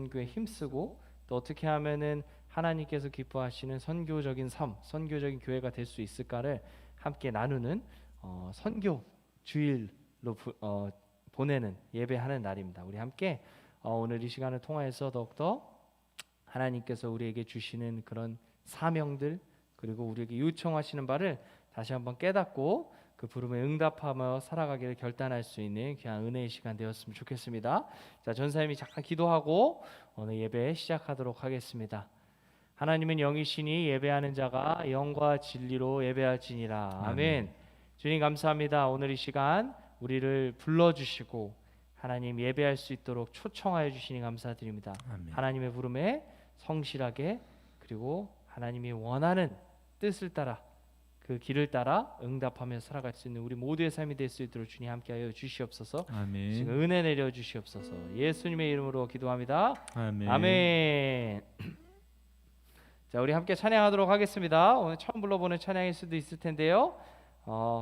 선교에 힘쓰고 또 어떻게 하면은 하나님께서 기뻐하시는 선교적인 삶, 선교적인 교회가 될 수 있을까를 함께 나누는 선교 주일로 보내는 예배하는 날입니다. 우리 함께 오늘 이 시간을 통해서 더욱더 하나님께서 우리에게 주시는 그런 사명들 그리고 우리에게 요청하시는 바를 다시 한번 깨닫고 그 부름에 응답하며 살아가기를 결단할 수 있는 귀한 은혜의 시간 되었으면 좋겠습니다. 자, 전사님이 잠깐 기도하고 오늘 예배 시작하도록 하겠습니다. 하나님은 영이시니 예배하는 자가 영과 진리로 예배할지니라. 아멘. 주님 감사합니다. 오늘 이 시간 우리를 불러주시고 하나님 예배할 수 있도록 초청하여 주시니 감사드립니다. 아멘. 하나님의 부름에 성실하게 그리고 하나님이 원하는 뜻을 따라 그 길을 따라 응답하며 살아갈 수 있는 우리 모두의 삶이 될 수 있도록 주님 함께하여 주시옵소서. 아멘. 지금 은혜 내려 주시옵소서. 예수님의 이름으로 기도합니다. 아멘. 아멘. 자, 우리 함께 찬양하도록 하겠습니다. 오늘 처음 불러보는 찬양일 수도 있을 텐데요.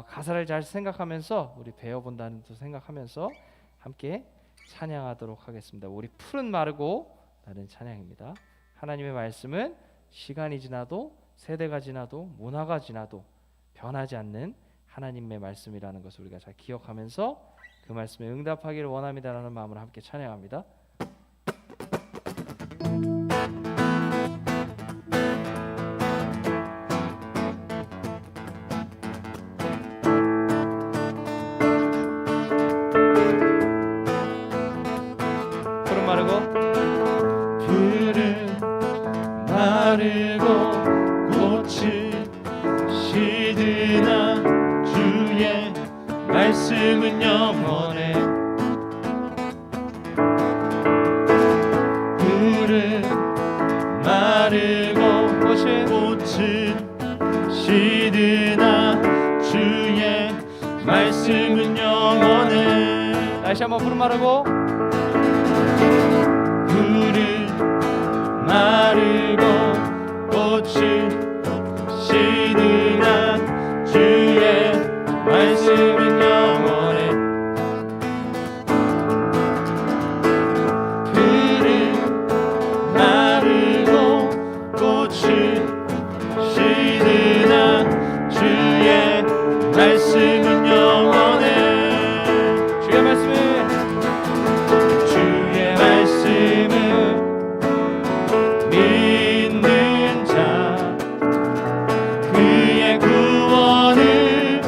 가사를 잘 생각하면서 우리 배워본다는 또 생각하면서 함께 찬양하도록 하겠습니다. 우리 푸른 마르고 라는 찬양입니다. 하나님의 말씀은 시간이 지나도 세대가 지나도 문화가 지나도 변하지 않는 하나님의 말씀이라는 것을 우리가 잘 기억하면서 그 말씀에 응답하기를 원합니다라는 마음으로 함께 찬양합니다. 푸른 마르고 마르고 꽃이 시드나 주의 말씀은 영원해. 풀은 마르고 꽃은 시드나 주의 말씀은 영원해. 다시 한번 푸른 마르고 마르고 꽃이 시드나 주의 말씀은 영원해. 풀은 마르고 꽃이 시드나 주의 말씀은 영원해. 주의 말씀은 믿는 자 그의 구원을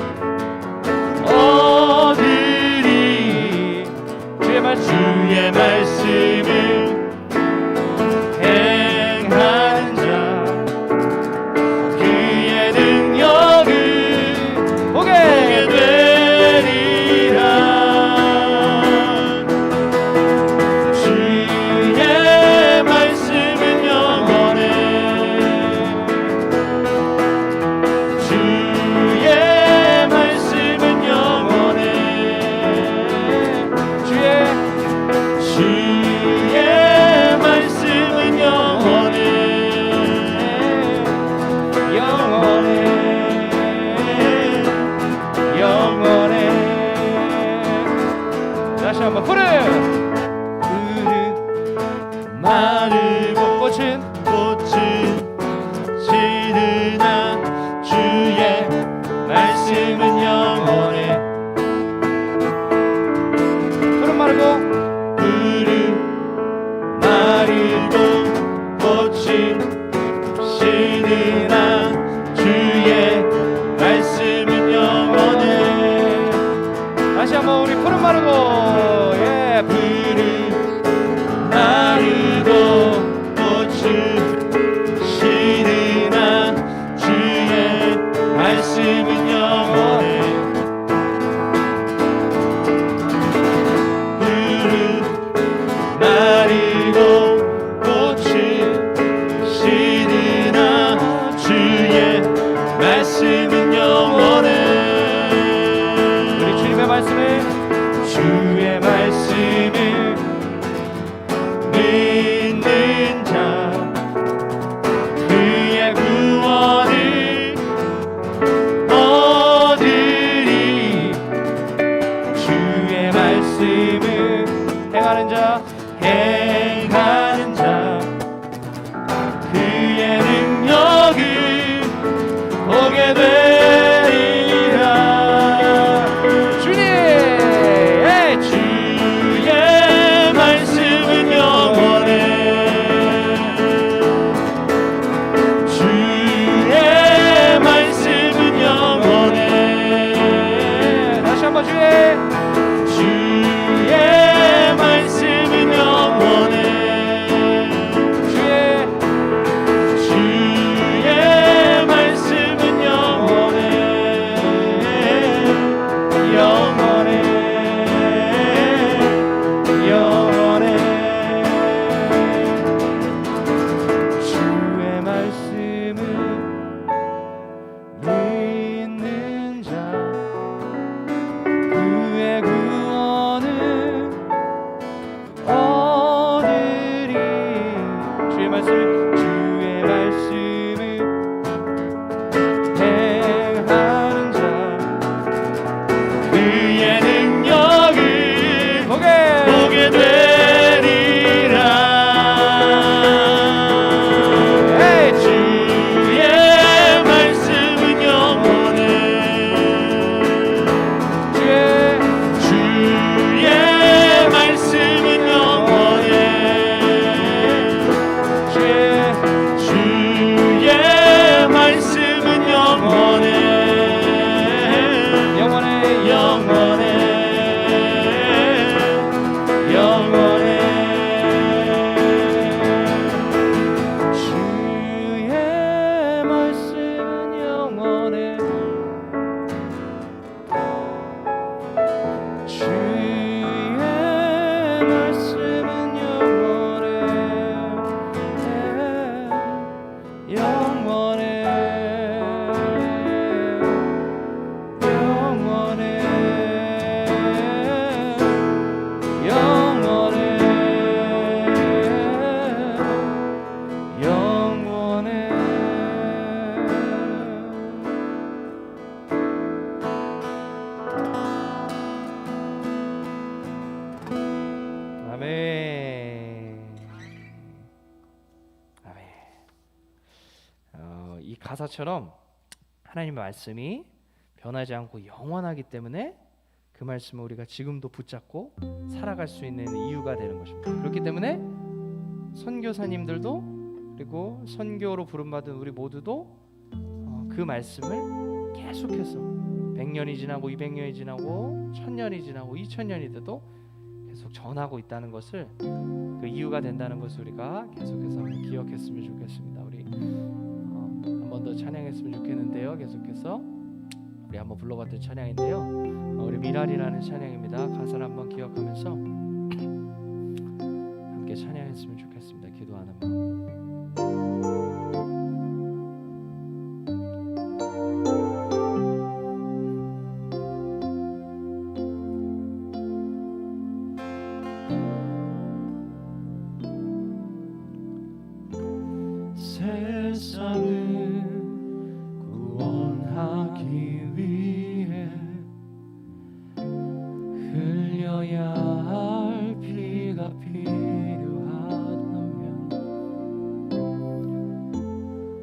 가사처럼 하나님의 말씀이 변하지 않고 영원하기 때문에 그 말씀을 우리가 지금도 붙잡고 살아갈 수 있는 이유가 되는 것입니다. 그렇기 때문에 선교사님들도 그리고 선교로 부름받은 우리 모두도 그 말씀을 계속해서 100년이 지나고 200년이 지나고 1000년이 지나고 2000년이 돼도 계속 전하고 있다는 것을, 그 이유가 된다는 것을 우리가 계속해서 한번 기억했으면 좋겠습니다. 우리 한 번 더 찬양했으면 좋겠는데요. 계속해서 우리 한번 불러봤던 찬양인데요. 우리 미랄이라는 찬양입니다. 가사를 한번 기억하면서 함께 찬양했으면 좋겠습니다. 기도하는 마음. 세상을 구원하기 위해 흘려야 할 피가 필요하다면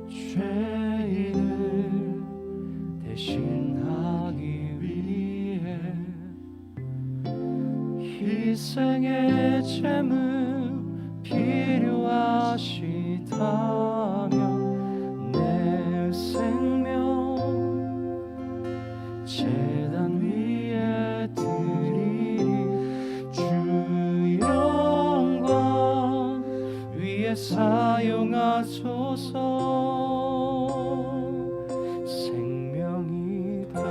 죄인을 대신하기 위해 희생의 제물 필요하시다면 내 생명 제단 위에 드리리. 주 영광 위에 사용하소서. 생명이 또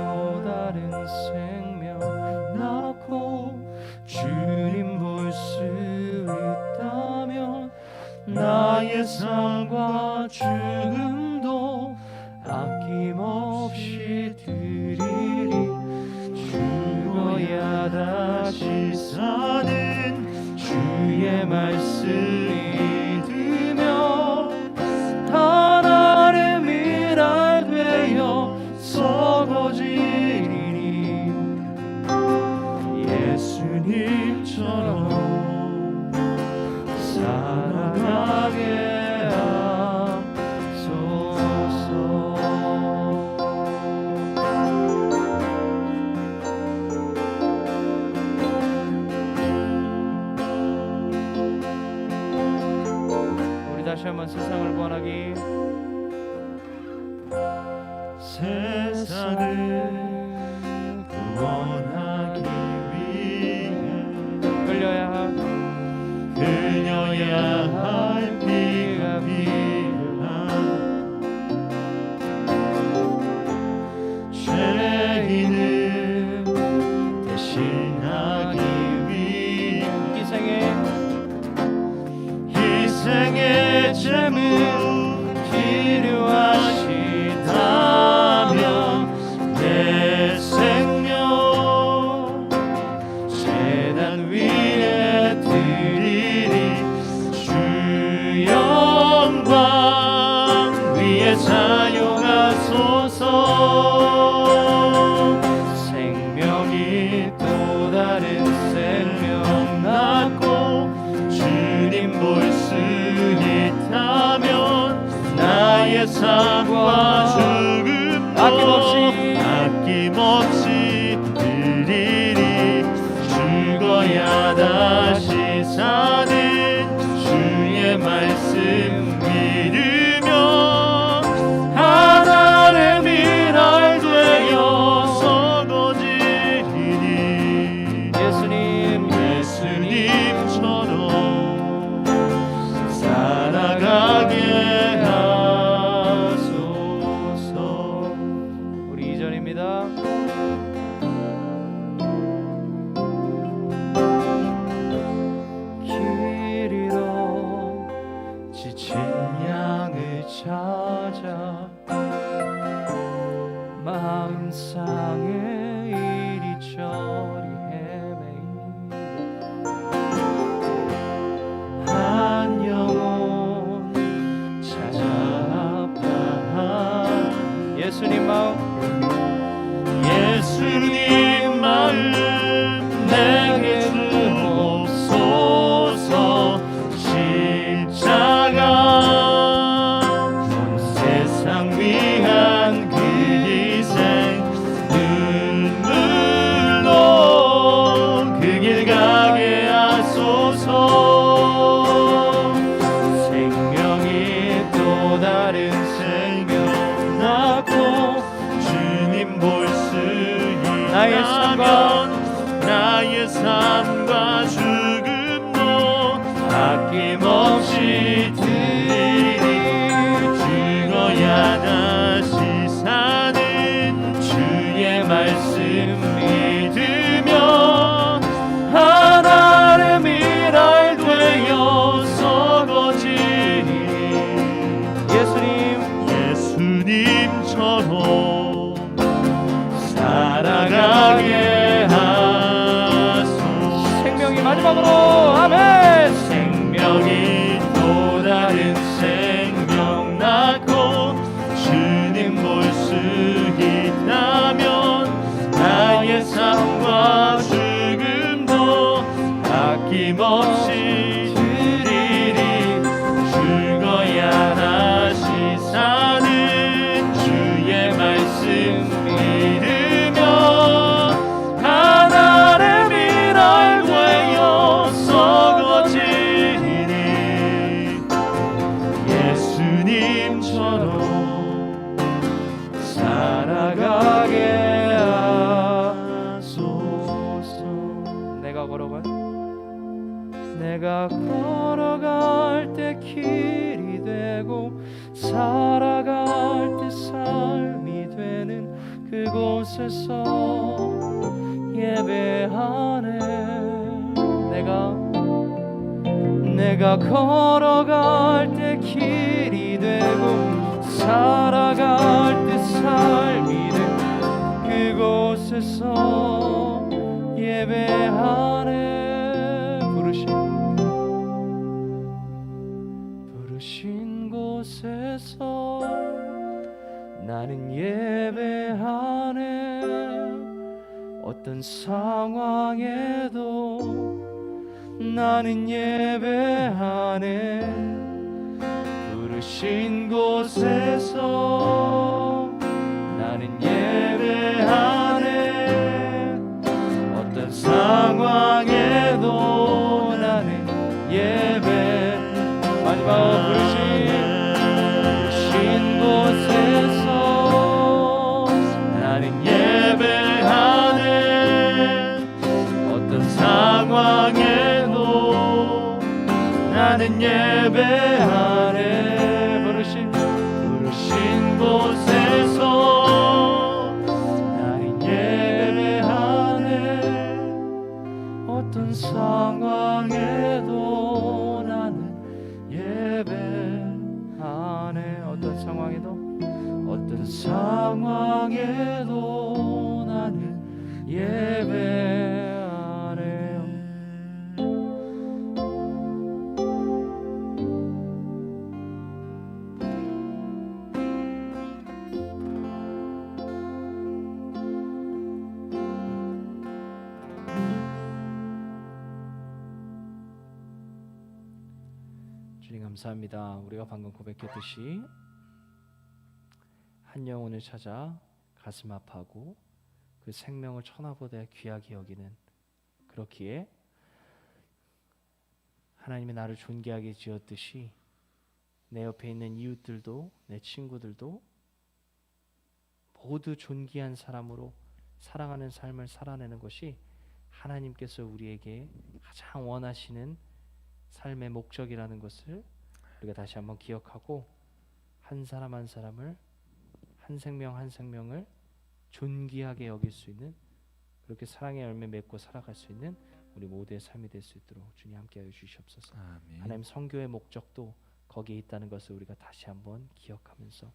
다른 생명 낳고 주님 볼 수 있다면 나의 삶과 죽음도 아낌없이 드리리. 죽어야 다시 사는 주의 말씀 믿으며 하나의 미랄 되어 썩어지리니 예수님처럼 살아가게 다시 한번 세상을 구원하기. 세상을 구원하기 위해 흘려야 할 피가 필요한 죄인을 대신하기 위해 희생의 제물 필요하시다면 내 생명 제단 위에 드리리. 주 영광 위에 사용하소서. 생명이 또 다른 생명 낳고 주님 볼 수 있다면 나의 삶과 죽음도 아낌없이 드리리. 죽어야 다시 사는 주의 말씀 믿으며 하나의 미랄 되어 썩어지리니 예수님처럼 살아가게 하소서. 우리 2절입니다. 길 잃어 지친 양을 찾아 마음 상해 이리저리 헤매이 한 영혼 찾아 아파한 예수님 마음, 예수님 마음 내게 주옵소서. 십자가 세상 위 나의 삶과 나의 삶과 죽음도 아낌없이 드리리. 죽어야 다시 사는 주의 말씀 믿으며 하나님의 일할 되어서 거지니 예수님처럼 살아가게 하소서. 생명이 마지막으로 아멘. 생명이 또 다른 생명 낳고 주님 볼 수 있다면 나의 삶과 죽음도 아낌없이 드리리. 죽어야 다시 사는 주의 말씀 믿으며 하나님의 일할 되어서 거지니 예수님처럼 살아가게 하소서. 내가 걸어갈 때 길이 되고 살아갈 때 삶이 되는 그곳에서 예배하네. 내가 걸어갈 때 길이 되고 살아갈 때 삶이 되는 그곳에서 예배하네. 부르신 곳에서 나는 예배하네. 어떤 상황에도 나는 예배하네. 부르신 곳에서 나는 예배하네. 어떤 상황에도 나는 예배. 마지막 부르신 곳에서 나는 예배하네. 어떤 상황에도 나는 예배하네. 부르신 곳에서 나는 예배하네. 어떤 상황에도 나는 예배하네. 어떤 상황에도 나는 예배하네. 주님 감사합니다. 우리가 방금 고백했듯이 한 영혼을 찾아 가슴 아파하고 그 생명을 천하보다 귀하게 여기는, 그렇기에 하나님이 나를 존귀하게 지었듯이 내 옆에 있는 이웃들도 내 친구들도 모두 존귀한 사람으로 사랑하는 삶을 살아내는 것이 하나님께서 우리에게 가장 원하시는 삶의 목적이라는 것을 우리가 다시 한번 기억하고, 한 사람 한 사람을, 한 생명 한 생명을 존귀하게 여길 수 있는, 그렇게 사랑의 열매 맺고 살아갈 수 있는 우리 모두의 삶이 될 수 있도록 주님 함께하여 주시옵소서. 아멘. 하나님 선교의 목적도 거기에 있다는 것을 우리가 다시 한번 기억하면서,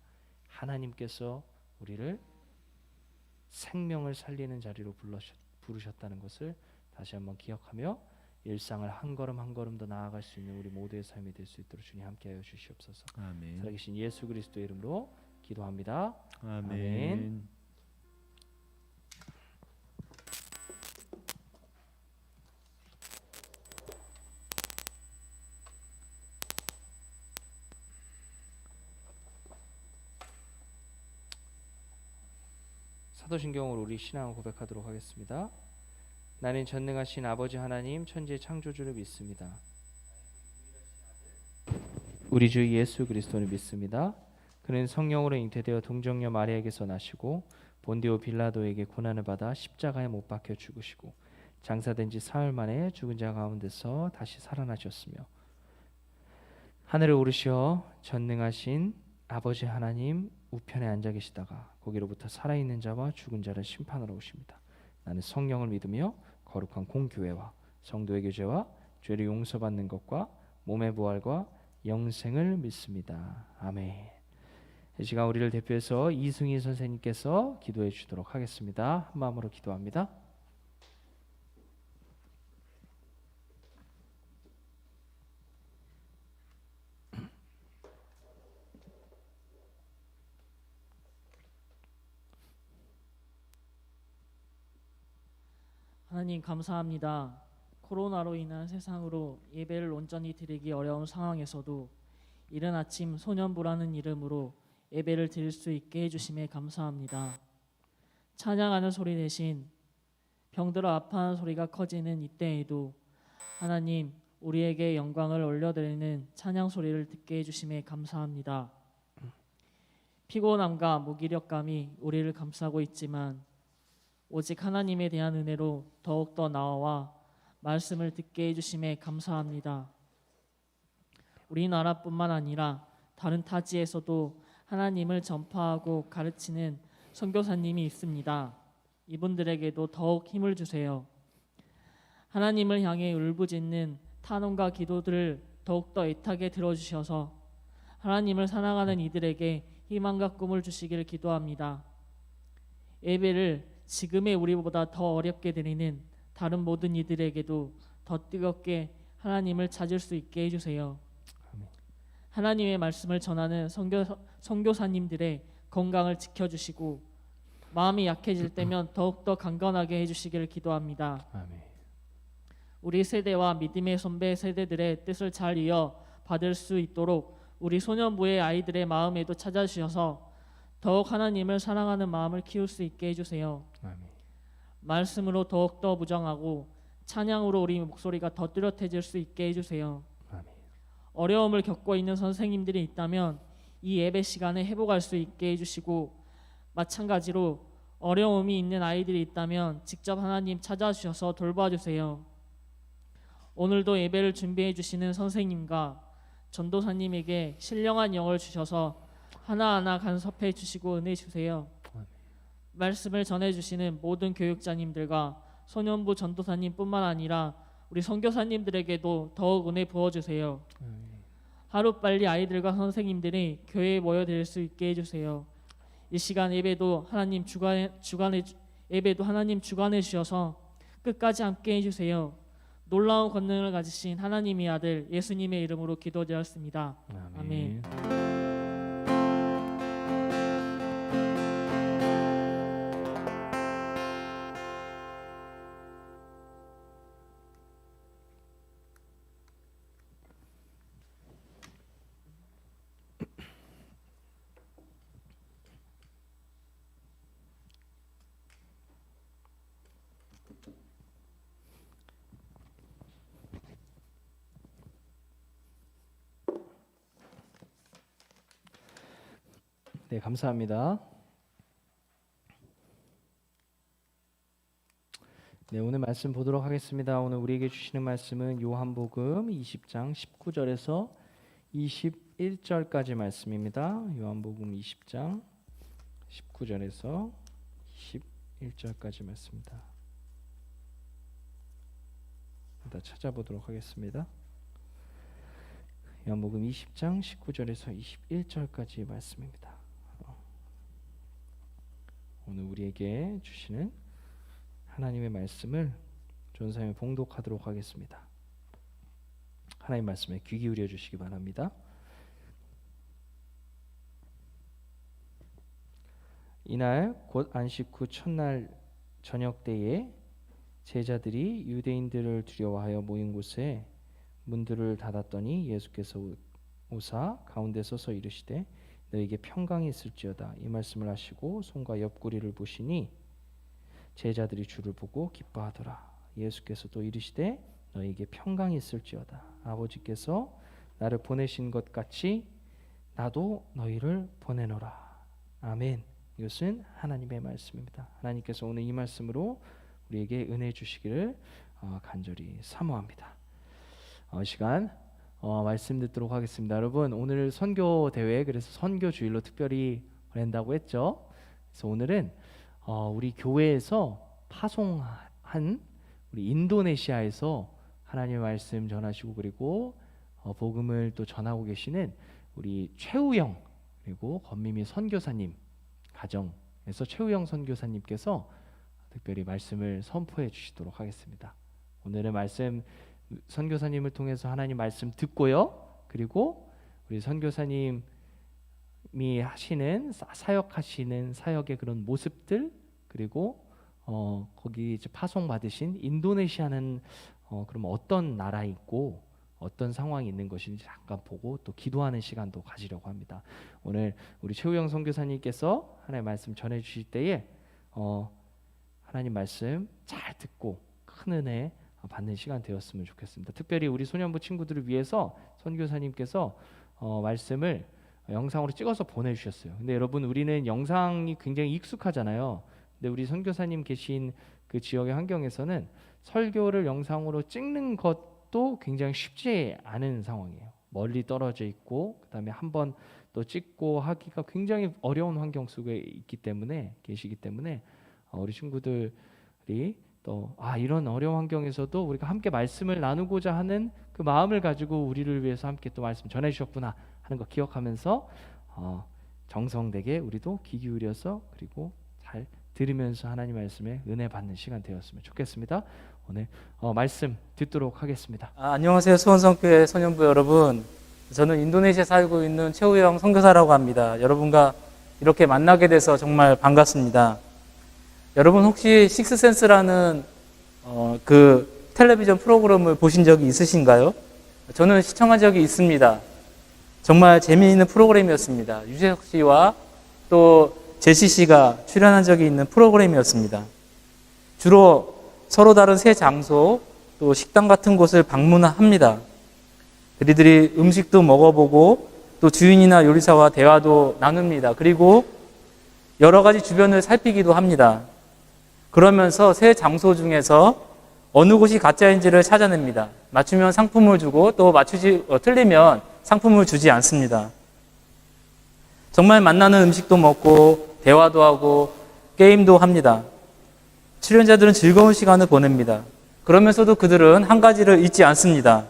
하나님께서 우리를 생명을 살리는 자리로 부르셨다는 것을 다시 한번 기억하며 일상을 한 걸음 한 걸음 더 나아갈 수 있는 우리 모두의 삶이 될 수 있도록 주님 함께하여 주시옵소서. 아멘. 살아계신 예수 그리스도의 이름으로 기도합니다. 아멘. 아멘. 사도신경으로 우리 신앙을 고백하도록 하겠습니다. 나는 전능하신 아버지 하나님 천지의 창조주를 믿습니다. 우리 주 예수 그리스도를 믿습니다. 그는 성령으로 잉태되어 동정녀 마리아에게서 나시고 본디오 빌라도에게 고난을 받아 십자가에 못 박혀 죽으시고 장사된 지 사흘 만에 죽은 자 가운데서 다시 살아나셨으며 하늘에 오르시어 전능하신 아버지 하나님 우편에 앉아 계시다가 거기로부터 살아있는 자와 죽은 자를 심판하러 오십니다. 나는 성령을 믿으며 거룩한 공교회와 성도의 교제와 죄를 용서받는 것과 몸의 부활과 영생을 믿습니다. 아멘. 이 시간 우리를 대표해서 이승희 선생님께서 기도해 주도록 하겠습니다. 한 마음으로 기도합니다. 하나님 감사합니다. 코로나로 인한 세상으로 예배를 온전히 드리기 어려운 상황에서도 이른 아침 소년부라는 이름으로 예배를 드릴 수 있게 해주심에 감사합니다. 찬양하는 소리 대신 병들어 아파하는 소리가 커지는 이때에도 하나님 우리에게 영광을 올려드리는 찬양 소리를 듣게 해주심에 감사합니다. 피곤함과 무기력감이 우리를 감싸고 있지만 오직 하나님에 대한 은혜로 더욱더 나아와 말씀을 듣게 해주심에 감사합니다. 우리나라뿐만 아니라 다른 타지에서도 하나님을 전파하고 가르치는 선교사님이 있습니다. 이분들에게도 더욱 힘을 주세요. 하나님을 향해 울부짖는 탄원과 기도들을 더욱더 애타게 들어주셔서 하나님을 사랑하는 이들에게 희망과 꿈을 주시기를 기도합니다. 예배를 지금의 우리보다 더 어렵게 드리는 다른 모든 이들에게도 더 뜨겁게 하나님을 찾을 수 있게 해주세요. 하나님의 말씀을 전하는 선교사님들의 건강을 지켜주시고 마음이 약해질 때면 더욱더 강건하게 해주시기를 기도합니다. 아멘. 우리 세대와 믿음의 선배 세대들의 뜻을 잘 이어 받을 수 있도록 우리 소년부의 아이들의 마음에도 찾아주셔서 더욱 하나님을 사랑하는 마음을 키울 수 있게 해주세요. 아멘. 말씀으로 더욱더 무장하고 찬양으로 우리 목소리가 더 뚜렷해질 수 있게 해주세요. 아멘. 어려움을 겪고 있는 선생님들이 있다면 이 예배 시간에 회복할 수 있게 해주시고 마찬가지로 어려움이 있는 아이들이 있다면 직접 하나님 찾아주셔서 돌봐주세요. 오늘도 예배를 준비해 주시는 선생님과 전도사님에게 신령한 영을 주셔서 하나하나 간섭해 주시고 은혜 주세요. 말씀을 전해주시는 모든 교육자님들과 소년부 전도사님뿐만 아니라 우리 선교사님들에게도 더욱 은혜 부어주세요. 하루빨리 아이들과 선생님들이 교회에 모여들 수 있게 해주세요. 이 시간 예배도 하나님 주관해 주셔서 끝까지 함께 해주세요. 놀라운 권능을 가지신 하나님의 아들 예수님의 이름으로 기도드렸습니다. 아멘. 네, 감사합니다. 네, 오늘 말씀 보도록 하겠습니다. 오늘 우리에게 주시는 말씀은 요한복음 20장 19절에서 21절까지 말씀입니다. 요한복음 20장 19절에서 21절까지 말씀입니다. 일단 찾아보도록 하겠습니다. 요한복음 20장 19절에서 21절까지 말씀입니다. 오늘 우리에게 주시는 하나님의 말씀을 전사님이 봉독하도록 하겠습니다. 하나님 말씀에 귀 기울여 주시기 바랍니다. 이날 곧 안식 후 첫날 저녁 때에 제자들이 유대인들을 두려워하여 모인 곳에 문들을 닫았더니 예수께서 오사 가운데 서서 이르시되 너에게 평강이 있을지어다. 이 말씀을 하시고 손과 옆구리를 보시니 제자들이 주를 보고 기뻐하더라. 예수께서 또 이르시되 너에게 평강이 있을지어다. 아버지께서 나를 보내신 것 같이 나도 너희를 보내노라. 아멘. 이것은 하나님의 말씀입니다. 하나님께서 오늘 이 말씀으로 우리에게 은혜 주시기를 간절히 사모합니다. 시간 말씀 듣도록 하겠습니다. 여러분, 오늘 선교 대회, 그래서 선교 주일로 특별히 보낸다고 했죠. 그래서 오늘은 우리 교회에서 파송한 우리 인도네시아에서 하나님의 말씀 전하시고, 그리고 복음을 또 전하고 계시는 우리 최우영, 그리고 권미미 선교사님 가정에서 최우영 선교사님께서 특별히 말씀을 선포해 주시도록 하겠습니다. 오늘은 말씀 선교사님을 통해서 하나님 말씀 듣고요, 그리고 우리 선교사님이 하시는 사역하시는 사역의 그런 모습들, 그리고 거기 이제 파송 받으신 인도네시아는 그럼 어떤 나라에 있고 어떤 상황이 있는 것인지 잠깐 보고 또 기도하는 시간도 가지려고 합니다. 오늘 우리 최우영 선교사님께서 하나님의 말씀 전해 주실 때에 하나님 말씀 잘 듣고 큰 은혜 받는 시간 되었으면 좋겠습니다. 특별히 우리 소년부 친구들을 위해서 선교사님께서 말씀을 영상으로 찍어서 보내주셨어요. 근데 여러분, 우리는 영상이 굉장히 익숙하잖아요. 근데 우리 선교사님 계신 그 지역의 환경에서는 설교를 영상으로 찍는 것도 굉장히 쉽지 않은 상황이에요. 멀리 떨어져 있고, 그 다음에 한번 또 찍고 하기가 굉장히 어려운 환경 속에 계시기 때문에 우리 친구들이 또 이런 어려운 환경에서도 우리가 함께 말씀을 나누고자 하는 그 마음을 가지고 우리를 위해서 함께 또 말씀 전해 주셨구나 하는 거 기억하면서 정성되게 우리도 귀 기울여서 그리고 잘 들으면서 하나님 말씀에 은혜 받는 시간 되었으면 좋겠습니다. 오늘 말씀 듣도록 하겠습니다. 안녕하세요. 수원성교회 소년부 여러분. 저는 인도네시아에 살고 있는 최우영 선교사라고 합니다. 여러분과 이렇게 만나게 돼서 정말 반갑습니다. 여러분, 혹시 식스센스라는 그 텔레비전 프로그램을 보신 적이 있으신가요? 저는 시청한 적이 있습니다. 정말 재미있는 프로그램이었습니다. 유재석 씨와 또 제시 씨가 출연한 적이 있는 프로그램이었습니다. 주로 서로 다른 새 장소, 또 식당 같은 곳을 방문합니다. 그리들이 음식도 먹어보고 또 주인이나 요리사와 대화도 나눕니다. 그리고 여러 가지 주변을 살피기도 합니다. 그러면서 새 장소 중에서 어느 곳이 가짜인지를 찾아냅니다. 맞추면 상품을 주고 또 틀리면 상품을 주지 않습니다. 정말 만나는 음식도 먹고 대화도 하고 게임도 합니다. 출연자들은 즐거운 시간을 보냅니다. 그러면서도 그들은 한 가지를 잊지 않습니다.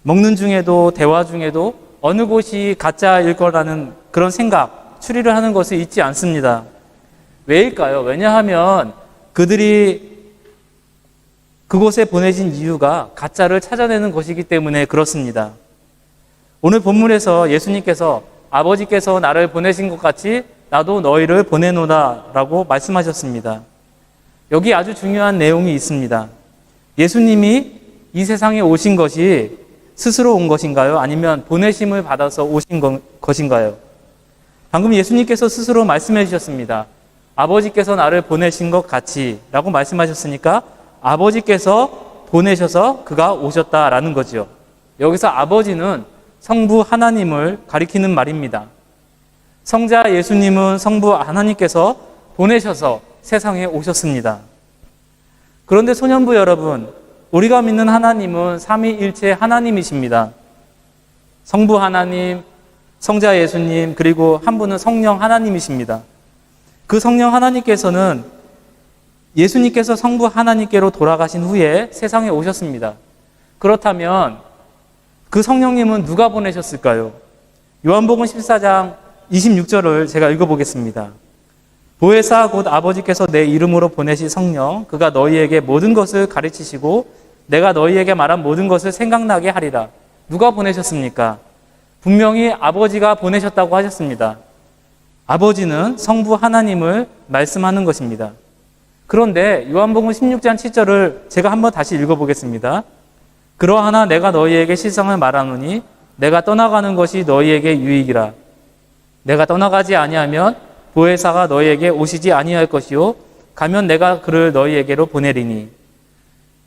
먹는 중에도 대화 중에도 어느 곳이 가짜일 거라는 그런 생각, 추리를 하는 것을 잊지 않습니다. 왜일까요? 왜냐하면 그들이 그곳에 보내진 이유가 가짜를 찾아내는 것이기 때문에 그렇습니다. 오늘 본문에서 예수님께서 아버지께서 나를 보내신 것 같이 나도 너희를 보내노라 라고 말씀하셨습니다. 여기 아주 중요한 내용이 있습니다. 예수님이 이 세상에 오신 것이 스스로 온 것인가요? 아니면 보내심을 받아서 오신 것인가요? 방금 예수님께서 스스로 말씀해 주셨습니다. 아버지께서 나를 보내신 것 같이 라고 말씀하셨으니까 아버지께서 보내셔서 그가 오셨다라는 거죠. 여기서 아버지는 성부 하나님을 가리키는 말입니다. 성자 예수님은 성부 하나님께서 보내셔서 세상에 오셨습니다. 그런데 소년부 여러분, 우리가 믿는 하나님은 삼위일체 하나님이십니다. 성부 하나님, 성자 예수님, 그리고 한 분은 성령 하나님이십니다. 그 성령 하나님께서는 예수님께서 성부 하나님께로 돌아가신 후에 세상에 오셨습니다. 그렇다면 그 성령님은 누가 보내셨을까요? 요한복음 14장 26절을 제가 읽어보겠습니다. 보혜사 곧 아버지께서 내 이름으로 보내신 성령, 그가 너희에게 모든 것을 가르치시고 내가 너희에게 말한 모든 것을 생각나게 하리라. 누가 보내셨습니까? 분명히 아버지가 보내셨다고 하셨습니다. 아버지는 성부 하나님을 말씀하는 것입니다. 그런데 요한복음 16장 7절을 제가 한번 다시 읽어보겠습니다. 그러하나 내가 너희에게 실상을 말하노니 내가 떠나가는 것이 너희에게 유익이라. 내가 떠나가지 아니하면 보혜사가 너희에게 오시지 아니할 것이요 가면 내가 그를 너희에게로 보내리니.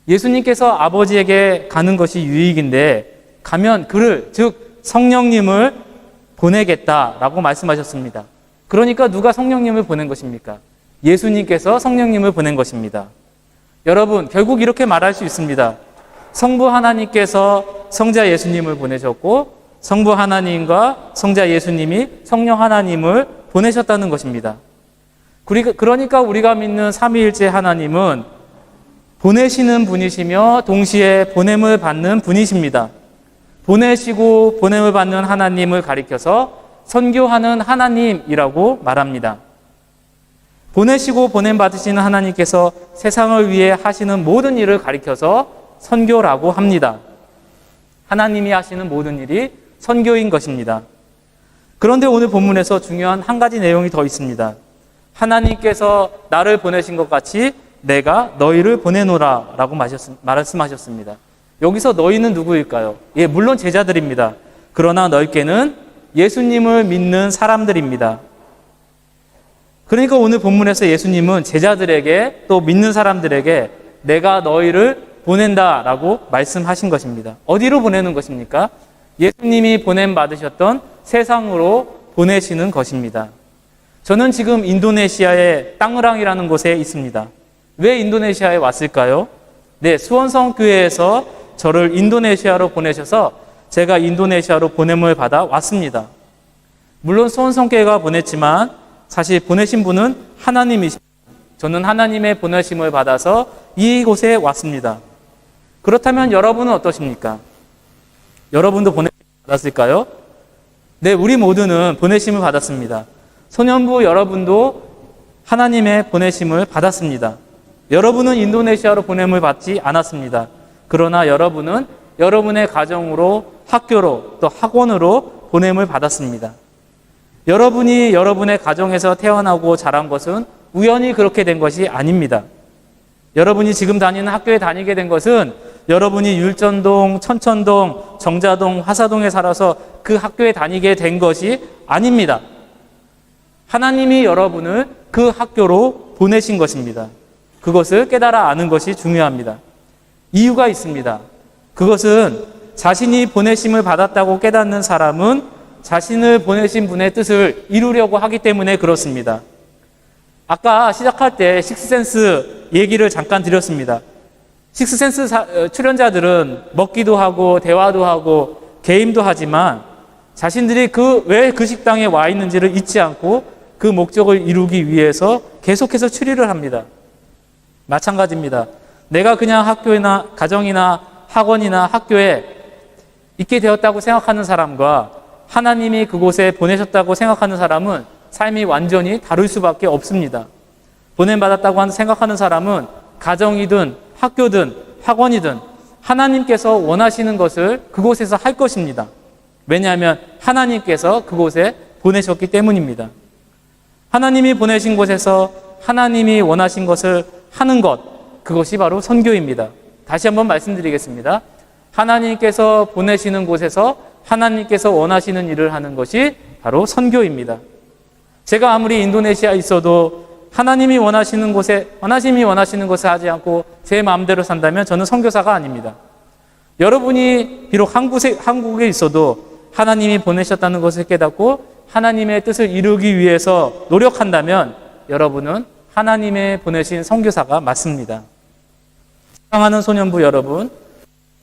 예수님께서 아버지에게 가는 것이 유익인데 가면 그를, 즉 성령님을 보내겠다라고 말씀하셨습니다. 그러니까 누가 성령님을 보낸 것입니까? 예수님께서 성령님을 보낸 것입니다. 여러분, 결국 이렇게 말할 수 있습니다. 성부 하나님께서 성자 예수님을 보내셨고 성부 하나님과 성자 예수님이 성령 하나님을 보내셨다는 것입니다. 그러니까 우리가 믿는 삼위일체 하나님은 보내시는 분이시며 동시에 보냄을 받는 분이십니다. 보내시고 보냄을 받는 하나님을 가리켜서 선교하는 하나님이라고 말합니다. 보내시고 보냄 받으시는 하나님께서 세상을 위해 하시는 모든 일을 가리켜서 선교라고 합니다. 하나님이 하시는 모든 일이 선교인 것입니다. 그런데 오늘 본문에서 중요한 한 가지 내용이 더 있습니다. 하나님께서 나를 보내신 것 같이 내가 너희를 보내노라 라고 말씀하셨습니다. 여기서 너희는 누구일까요? 예, 물론 제자들입니다. 그러나 넓게는 예수님을 믿는 사람들입니다. 그러니까 오늘 본문에서 예수님은 제자들에게 또 믿는 사람들에게 내가 너희를 보낸다 라고 말씀하신 것입니다. 어디로 보내는 것입니까? 예수님이 보냄 받으셨던 세상으로 보내시는 것입니다. 저는 지금 인도네시아의 땅으랑이라는 곳에 있습니다. 왜 인도네시아에 왔을까요? 네, 수원성 교회에서 저를 인도네시아로 보내셔서 제가 인도네시아로 보냄을 받아 왔습니다. 물론 수원성 교회가 보냈지만 사실 보내신 분은 하나님이십니다. 저는 하나님의 보내심을 받아서 이곳에 왔습니다. 그렇다면 여러분은 어떠십니까? 여러분도 보내심을 받았을까요? 네, 우리 모두는 보내심을 받았습니다. 소년부 여러분도 하나님의 보내심을 받았습니다. 여러분은 인도네시아로 보냄을 받지 않았습니다. 그러나 여러분은 여러분의 가정으로, 학교로, 또 학원으로 보냄을 받았습니다. 여러분이 여러분의 가정에서 태어나고 자란 것은 우연히 그렇게 된 것이 아닙니다. 여러분이 지금 다니는 학교에 다니게 된 것은 여러분이 율전동, 천천동, 정자동, 화사동에 살아서 그 학교에 다니게 된 것이 아닙니다. 하나님이 여러분을 그 학교로 보내신 것입니다. 그것을 깨달아 아는 것이 중요합니다. 이유가 있습니다. 그것은 자신이 보내심을 받았다고 깨닫는 사람은 자신을 보내신 분의 뜻을 이루려고 하기 때문에 그렇습니다. 아까 시작할 때 식스센스 얘기를 잠깐 드렸습니다. 식스센스 출연자들은 먹기도 하고 대화도 하고 게임도 하지만 자신들이 왜 그 식당에 와 있는지를 잊지 않고 그 목적을 이루기 위해서 계속해서 추리를 합니다. 마찬가지입니다. 내가 그냥 학교나 가정이나 학원이나 학교에 있게 되었다고 생각하는 사람과 하나님이 그곳에 보내셨다고 생각하는 사람은 삶이 완전히 다를 수밖에 없습니다. 보냄받았다고 생각하는 사람은 가정이든 학교든 학원이든 하나님께서 원하시는 것을 그곳에서 할 것입니다. 왜냐하면 하나님께서 그곳에 보내셨기 때문입니다. 하나님이 보내신 곳에서 하나님이 원하신 것을 하는 것, 그것이 바로 선교입니다. 다시 한번 말씀드리겠습니다. 하나님께서 보내시는 곳에서 하나님께서 원하시는 일을 하는 것이 바로 선교입니다. 제가 아무리 인도네시아에 있어도 하나님이 원하시는 것을 하지 않고 제 마음대로 산다면 저는 선교사가 아닙니다. 여러분이 비록 한국에 있어도 하나님이 보내셨다는 것을 깨닫고 하나님의 뜻을 이루기 위해서 노력한다면 여러분은 하나님의 보내신 선교사가 맞습니다. 사랑하는 소년부 여러분,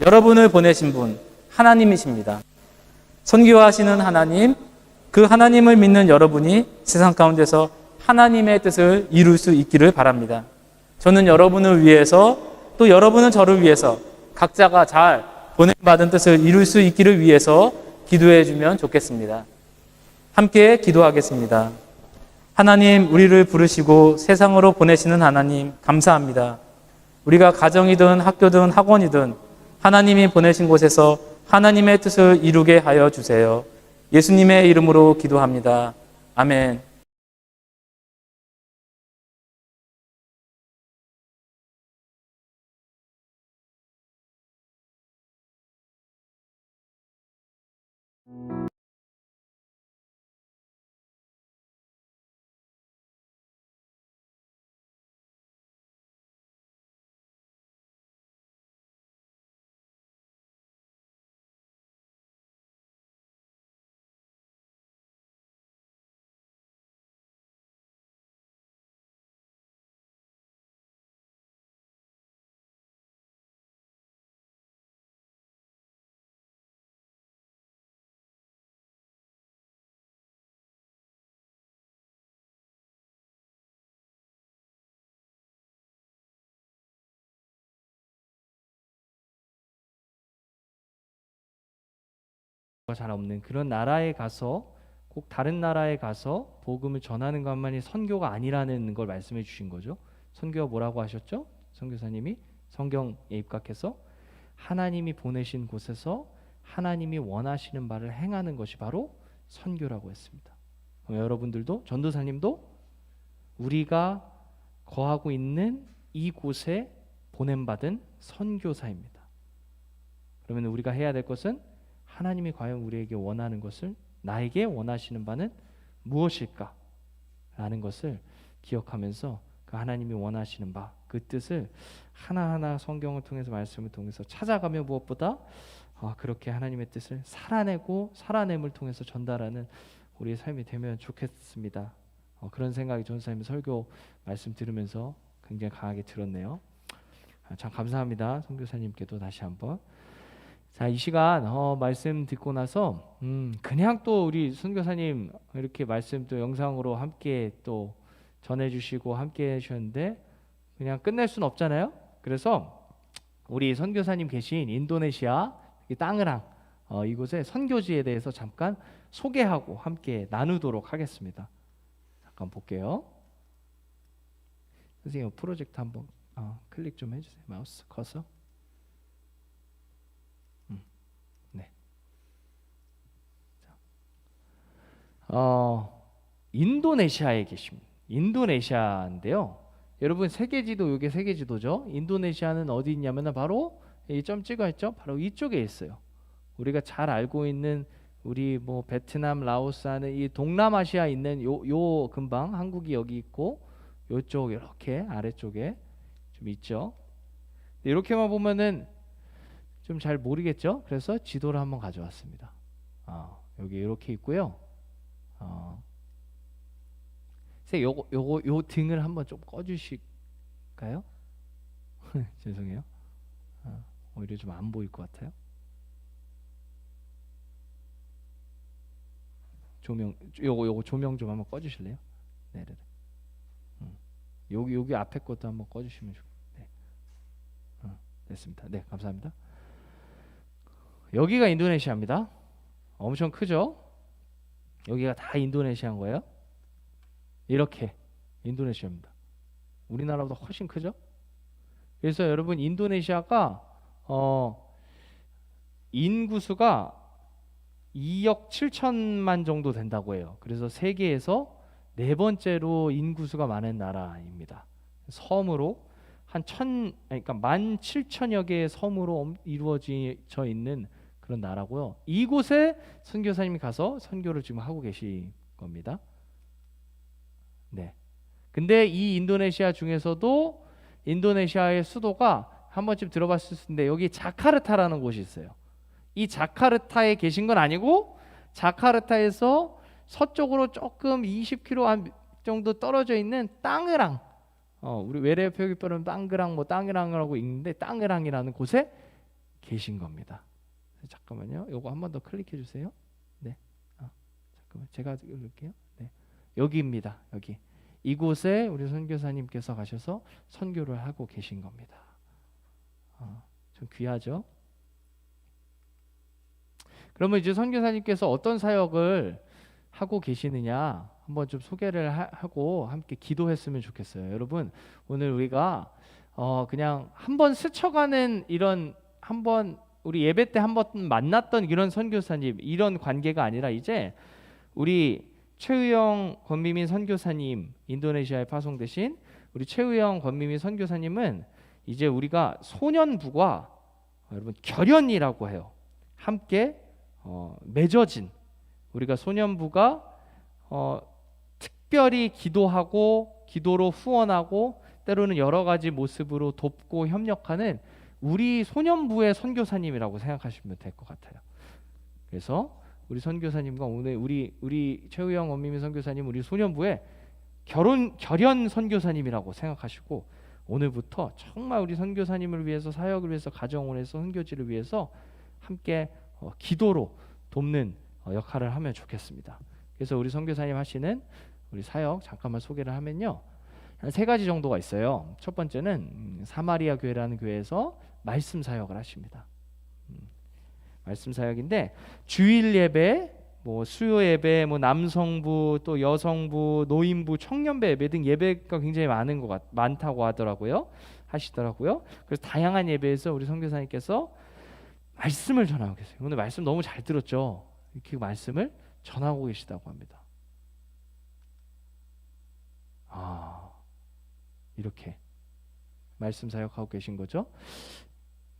여러분을 보내신 분 하나님이십니다. 선교하시는 하나님, 그 하나님을 믿는 여러분이 세상 가운데서 하나님의 뜻을 이룰 수 있기를 바랍니다. 저는 여러분을 위해서 또 여러분은 저를 위해서 각자가 잘 보냄받은 뜻을 이룰 수 있기를 위해서 기도해 주면 좋겠습니다. 함께 기도하겠습니다. 하나님, 우리를 부르시고 세상으로 보내시는 하나님 감사합니다. 우리가 가정이든 학교든 학원이든 하나님이 보내신 곳에서 하나님의 뜻을 이루게 하여 주세요. 예수님의 이름으로 기도합니다. 아멘. 잘 없는 그런 나라에 가서 꼭 다른 나라에 가서 복음을 전하는 것만이 선교가 아니라는 걸 말씀해 주신 거죠. 선교가 뭐라고 하셨죠? 선교사님이 성경에 입각해서 하나님이 보내신 곳에서 하나님이 원하시는 바를 행하는 것이 바로 선교라고 했습니다. 여러분들도 전도사님도 우리가 거하고 있는 이곳에 보냄받은 선교사입니다. 그러면 우리가 해야 될 것은 하나님이 과연 우리에게 원하는 것을, 나에게 원하시는 바는 무엇일까? 라는 것을 기억하면서 그 하나님이 원하시는 바, 그 뜻을 하나하나 성경을 통해서, 말씀을 통해서 찾아가며 무엇보다 그렇게 하나님의 뜻을 살아냄을 통해서 전달하는 우리의 삶이 되면 좋겠습니다. 그런 생각이 전사님 설교 말씀 들으면서 굉장히 강하게 들었네요. 참 감사합니다. 선교사님께도 다시 한번. 자, 이 시간 말씀 듣고 나서 그냥 또 우리 선교사님 이렇게 말씀 또 영상으로 함께 또 전해주시고 함께 해주셨는데 그냥 끝낼 수는 없잖아요. 그래서 우리 선교사님 계신 인도네시아 땅으랑 이곳의 선교지에 대해서 잠깐 소개하고 함께 나누도록 하겠습니다. 잠깐 볼게요. 선생님 프로젝트 한번 클릭 좀 해주세요. 마우스 커서. 네. 인도네시아에 계십니다. 인도네시아인데요. 여러분 세계지도, 이게 세계지도죠. 인도네시아는 어디 있냐면 바로 이 점 찍어 있죠. 바로 이쪽에 있어요. 우리가 잘 알고 있는 우리 뭐 베트남, 라오스 하는 이 동남아시아 있는 요 근방, 한국이 여기 있고 요쪽 이렇게 아래쪽에 좀 있죠. 이렇게만 보면은 좀 잘 모르겠죠. 그래서 지도를 한번 가져왔습니다. 여기 이렇게 있고요. 요 등을 한번 좀 꺼주실까요? 죄송해요. 오히려 좀 안 보일 것 같아요. 조명, 요거 조명 좀 한번 꺼주실래요? 네. 여기 앞에 것도 한번 꺼주시면 좋겠네요. 됐습니다. 네, 감사합니다. 여기가 인도네시아입니다. 엄청 크죠? 여기가 다 인도네시아인 거예요. 이렇게 인도네시아입니다. 우리나라보다 훨씬 크죠? 그래서 여러분 인도네시아가 인구수가 2억 7천만 정도 된다고 해요. 그래서 세계에서 네 번째로 인구수가 많은 나라입니다. 섬으로 그러니까 17,000여 개의 섬으로 이루어져 있는 그런 나라고요. 이곳에 선교사님이 가서 선교를 지금 하고 계신 겁니다. 네. 근데 이 인도네시아 중에서도 인도네시아의 수도가 한 번쯤 들어봤을 텐데 여기 자카르타라는 곳이 있어요. 이 자카르타에 계신 건 아니고 자카르타에서 서쪽으로 조금 20km 정도 떨어져 있는 땅으랑, 우리 외래 표기법은 땅그랑 땅이랑이라고 읽는데 땅으랑이라는 곳에 계신 겁니다. 잠깐만요. 요거 한 번 더 클릭해 주세요. 네. 잠깐만 제가 읽을게요. 네. 여기입니다. 여기. 이곳에 우리 선교사님께서 가셔서 선교를 하고 계신 겁니다. 좀 귀하죠? 그러면 이제 선교사님께서 어떤 사역을 하고 계시느냐 한번 좀 소개를 하고 함께 기도했으면 좋겠어요. 여러분 오늘 우리가 그냥 한번 스쳐가는 이런 한번 우리 예배 때 한번 만났던 이런 선교사님 이런 관계가 아니라 이제 우리 최우영 권미민 선교사님 인도네시아에 파송되신 우리 최우영 권미민 선교사님은 이제 우리가 소년부가 여러분 결연이라고 해요. 함께 맺어진 우리가 소년부가 특별히 기도하고 기도로 후원하고 때로는 여러 가지 모습으로 돕고 협력하는 우리 소년부의 선교사님이라고 생각하시면 될 것 같아요. 그래서 우리 선교사님과 오늘 우리 최우영 원미민 선교사님 우리 소년부의 결연 선교사님이라고 생각하시고 오늘부터 정말 우리 선교사님을 위해서 사역을 위해서 가정을 해서 선교지를 위해서 함께 기도로 돕는 역할을 하면 좋겠습니다. 그래서 우리 선교사님 하시는 우리 사역 잠깐만 소개를 하면요. 한 세 가지 정도가 있어요. 첫 번째는 사마리아 교회라는 교회에서 말씀 사역을 하십니다. 말씀 사역인데 주일 예배, 뭐 수요 예배, 뭐 남성부, 또 여성부, 노인부, 청년배 예배 등 예배가 굉장히 많다고 하시더라고요. 그래서 다양한 예배에서 우리 선교사님께서 말씀을 전하고 계세요. 오늘 말씀 너무 잘 들었죠? 이렇게 말씀을 전하고 계시다고 합니다. 이렇게 말씀 사역하고 계신 거죠.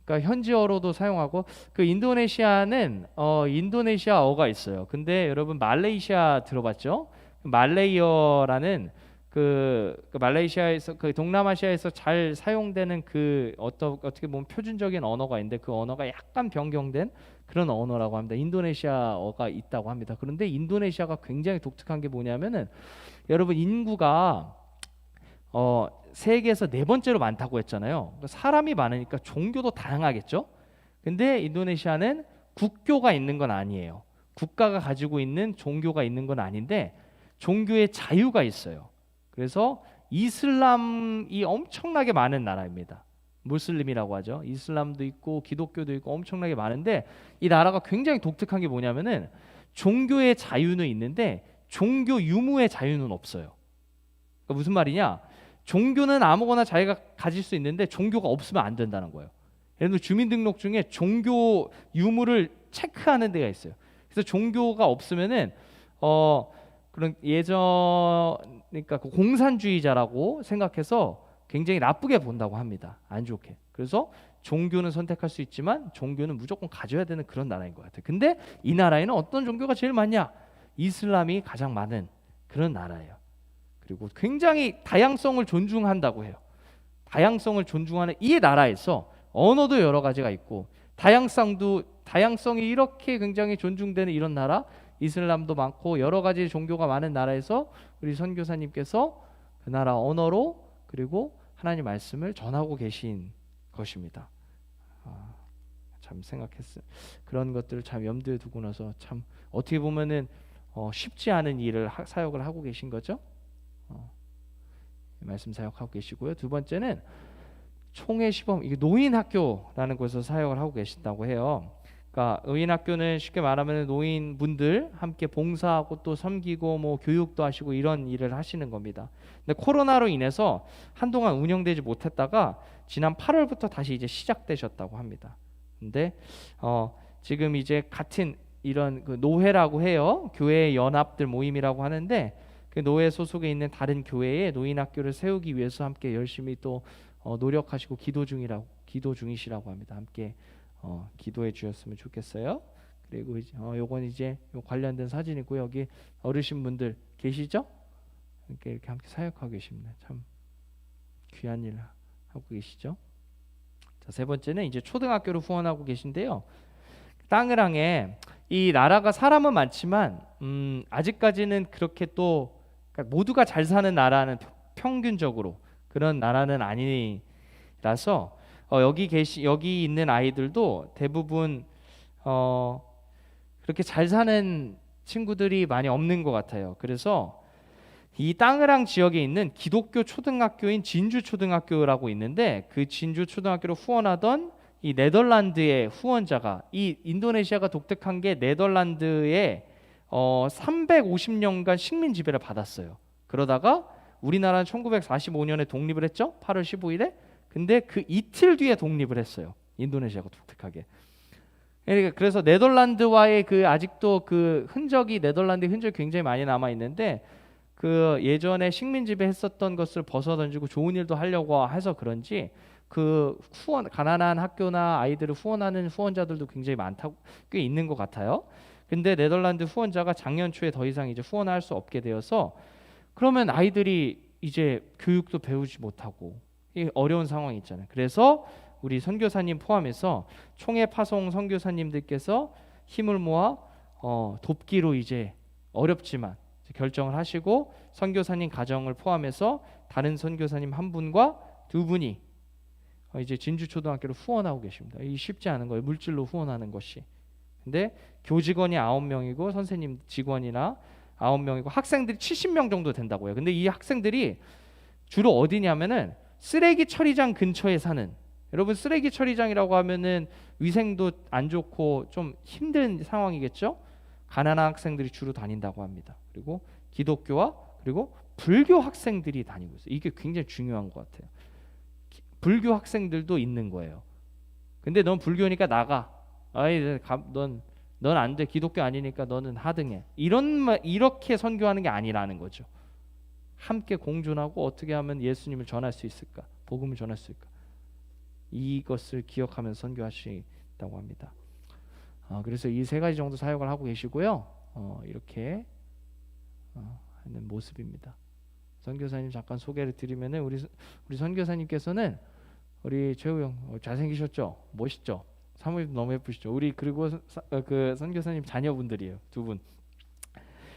그러니까 현지어로도 사용하고, 그 인도네시아는 인도네시아어가 있어요. 근데 여러분 말레이시아 들어봤죠? 말레이어라는 그 말레이시아에서, 그 동남아시아에서 잘 사용되는 그 어떻게 보면 표준적인 언어가 있는데 그 언어가 약간 변경된 그런 언어라고 합니다. 인도네시아어가 있다고 합니다. 그런데 인도네시아가 굉장히 독특한 게 뭐냐면은, 여러분 인구가 세계에서 4번째로 많다고 했잖아요. 그러니까 사람이 많으니까 종교도 다양하겠죠. 근데 인도네시아는 국교가 있는 건 아니에요. 국가가 가지고 있는 종교가 있는 건 아닌데 종교의 자유가 있어요. 그래서 이슬람이 엄청나게 많은 나라입니다. 무슬림이라고 하죠. 이슬람도 있고 기독교도 있고 엄청나게 많은데, 이 나라가 굉장히 독특한 게 뭐냐면은 종교의 자유는 있는데 종교 유무의 자유는 없어요. 그러니까 무슨 말이냐? 종교는 아무거나 자기가 가질 수 있는데 종교가 없으면 안 된다는 거예요. 예를 들어 주민등록 중에 종교 유무를 체크하는 데가 있어요. 그래서 종교가 없으면은 그런 그러니까 그 공산주의자라고 생각해서 굉장히 나쁘게 본다고 합니다. 안 좋게. 그래서 종교는 선택할 수 있지만 종교는 무조건 가져야 되는 그런 나라인 것 같아요. 근데 이 나라에는 어떤 종교가 제일 많냐? 이슬람이 가장 많은 그런 나라예요. 그리고 굉장히 다양성을 존중한다고 해요. 다양성을 존중하는 이 나라에서 언어도 여러 가지가 있고 다양성이 이렇게 굉장히 존중되는 이런 나라, 이슬람도 많고 여러 가지 종교가 많은 나라에서 우리 선교사님께서 그 나라 언어로 그리고 하나님 말씀을 전하고 계신 것입니다. 참 생각했어요. 그런 것들을 참 염두에 두고 나서 참 어떻게 보면은 쉽지 않은 일을 사역을 하고 계신 거죠. 말씀 사역하고 계시고요. 두 번째는 총회 시범, 이게 노인학교라는 곳에서 사역을 하고 계신다고 해요. 그러니까 노인학교는 쉽게 말하면 노인분들 함께 봉사하고 또 섬기고 뭐 교육도 하시고 이런 일을 하시는 겁니다. 근데 코로나로 인해서 한동안 운영되지 못했다가 지난 8월부터 다시 이제 시작되셨다고 합니다. 근데 지금 이제 같은 이런 그 노회라고 해요. 교회 연합들 모임이라고 하는데 그 노회 소속에 있는 다른 교회에 노인학교를 세우기 위해서 함께 열심히 또 노력하시고 기도 중이시라고 합니다. 함께 기도해 주셨으면 좋겠어요. 그리고 요건 이제 관련된 사진이고, 여기 어르신분들 계시죠? 이렇게 함께 사역하고 계십니다. 참 귀한 일 하고 계시죠? 자, 세 번째는 이제 초등학교를 후원하고 계신데요. 땅을항에 이 나라가 사람은 많지만 아직까지는 그렇게 또 그러니까 모두가 잘 사는 나라는 평균적으로 그런 나라는 아니라서 여기 있는 아이들도 대부분 그렇게 잘 사는 친구들이 많이 없는 것 같아요. 그래서 이 땅을항 지역에 있는 기독교 초등학교인 진주 초등학교라고 있는데, 그 진주 초등학교를 후원하던 이 네덜란드의 후원자가, 이 인도네시아가 독특한 게 네덜란드에 350년간 식민 지배를 받았어요. 그러다가 우리나라는 1945년에 독립을 했죠. 8월 15일에. 근데 그 이틀 뒤에 독립을 했어요. 인도네시아가 독특하게. 그래서 네덜란드와의 그 아직도 그 네덜란드 흔적이 굉장히 많이 남아 있는데, 그 예전에 식민 지배했었던 것을 벗어던지고 좋은 일도 하려고 해서 그런지 그 가난한 학교나 아이들을 후원하는 후원자들도 굉장히 꽤 있는 것 같아요. 근데 네덜란드 후원자가 작년 초에 더 이상 이제 후원할 수 없게 되어서, 그러면 아이들이 이제 교육도 배우지 못하고 어려운 상황이 있잖아요. 그래서 우리 선교사님 포함해서 총회 파송 선교사님들께서 힘을 모아 돕기로 이제 어렵지만 결정을 하시고, 선교사님 가정을 포함해서 다른 선교사님 한 분과 두 분이 이제 진주 초등학교를 후원하고 계십니다. 이 쉽지 않은 거예요. 물질로 후원하는 것이. 근데 교직원이 9명이고 선생님 직원이나 9명이고 학생들이 70명 정도 된다고 해요. 근데 이 학생들이 주로 어디냐면은 쓰레기 처리장 근처에 사는, 여러분 쓰레기 처리장이라고 하면은 위생도 안 좋고 좀 힘든 상황이겠죠? 가난한 학생들이 주로 다닌다고 합니다. 그리고 기독교와 그리고 불교 학생들이 다니고 있어요. 이게 굉장히 중요한 것 같아요. 불교 학생들도 있는 거예요. 근데 넌 불교니까 나가. 아이, 넌 안 돼. 기독교 아니니까 너는 하등해. 이렇게 선교하는 게 아니라는 거죠. 함께 공존하고 어떻게 하면 예수님을 전할 수 있을까? 복음을 전할 수 있을까? 이것을 기억하면서 선교하시다고 합니다. 그래서 이 세 가지 정도 사역을 하고 계시고요. 이렇게 하는 모습입니다. 선교사님 잠깐 소개를 드리면은 우리 선교사님께서는 우리 최우 형 잘생기셨죠? 멋있죠? 사모님도 너무 예쁘시죠? 우리 그리고 그 선교사님 자녀분들이에요. 두 분.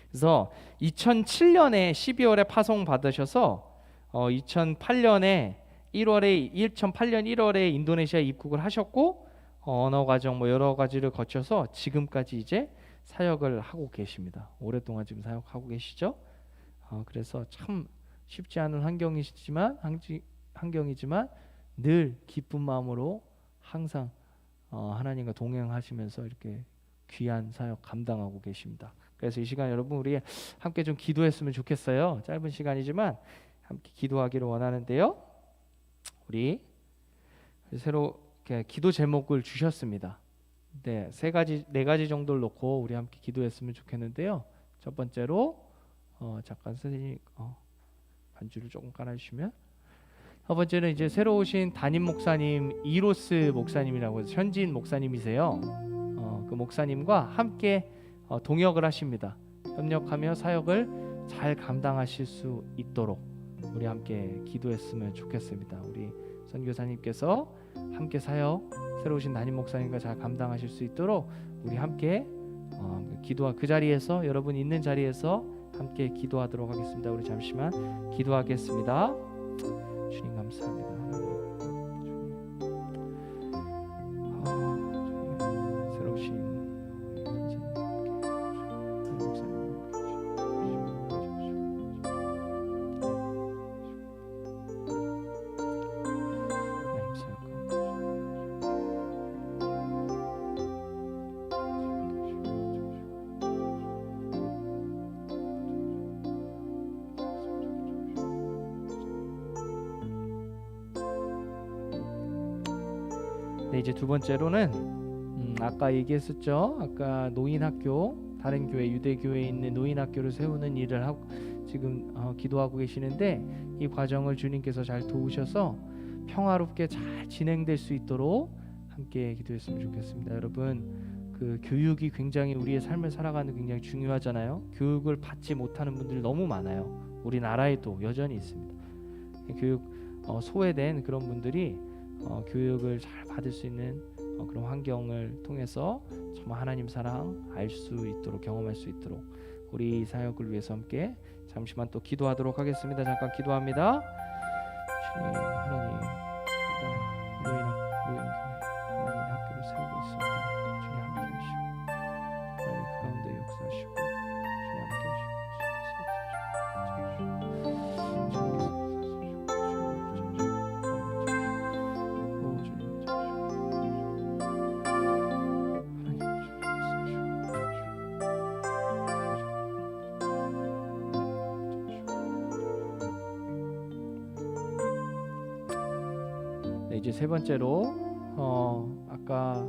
그래서 2007년에 12월에 파송 받으셔서 2008년 1월에 인도네시아에 입국을 하셨고 언어 과정 뭐 여러 가지를 거쳐서 지금까지 이제 사역을 하고 계십니다. 오랫동안 지금 사역하고 계시죠? 그래서 참 쉽지 않은 환경이지만 늘 기쁜 마음으로 항상 하나님과 동행하시면서 이렇게 귀한 사역 감당하고 계십니다. 그래서 이 시간 여러분 우리 함께 좀 기도했으면 좋겠어요. 짧은 시간이지만 함께 기도하기를 원하는데요. 우리 새로 이렇게 기도 제목을 주셨습니다. 네, 네 가지 정도를 놓고 우리 함께 기도했으면 좋겠는데요. 첫 번째로 잠깐 선생님 반주를 조금 깔아주시면. 첫 번째는 이제 새로 오신 담임 목사님 이로스 목사님이라고 해서 현지인 목사님이세요. 그 목사님과 함께 동역을 하십니다. 협력하며 사역을 잘 감당하실 수 있도록 우리 함께 기도했으면 좋겠습니다. 우리 선교사님께서 함께 사역 새로 오신 담임 목사님과 잘 감당하실 수 있도록 우리 함께 기도와 그 자리에서 여러분 있는 자리에서 함께 기도하도록 하겠습니다. 우리 잠시만 기도하겠습니다. 주님 감사합니다. 하나님 새로 오신 우리 선생님께 목사님께 하나님 사역하고 네, 이제 두 번째로는 아까 얘기했었죠. 아까 노인학교 다른 교회 유대교회에 있는 노인학교를 세우는 일을 하고 지금 기도하고 계시는데 이 과정을 주님께서 잘 도우셔서 평화롭게 잘 진행될 수 있도록 함께 기도했으면 좋겠습니다. 여러분 그 교육이 굉장히 우리의 삶을 살아가는 굉장히 중요하잖아요. 교육을 받지 못하는 분들이 너무 많아요. 우리나라에도 여전히 있습니다. 교육 소외된 그런 분들이 교육을 잘 받을 수 있는 그런 환경을 통해서 정말 하나님 사랑 알 수 있도록 경험할 수 있도록 우리 사역을 위해서 함께 잠시만 또 기도하도록 하겠습니다. 잠깐 기도합니다. 주님 하나님 노인교회 하나님 학교를 세우고 있습니다. 주님 함께 하시고 하나님 그 가운데 역사하시고 주님 함께 하시고 이제 세 번째로 아까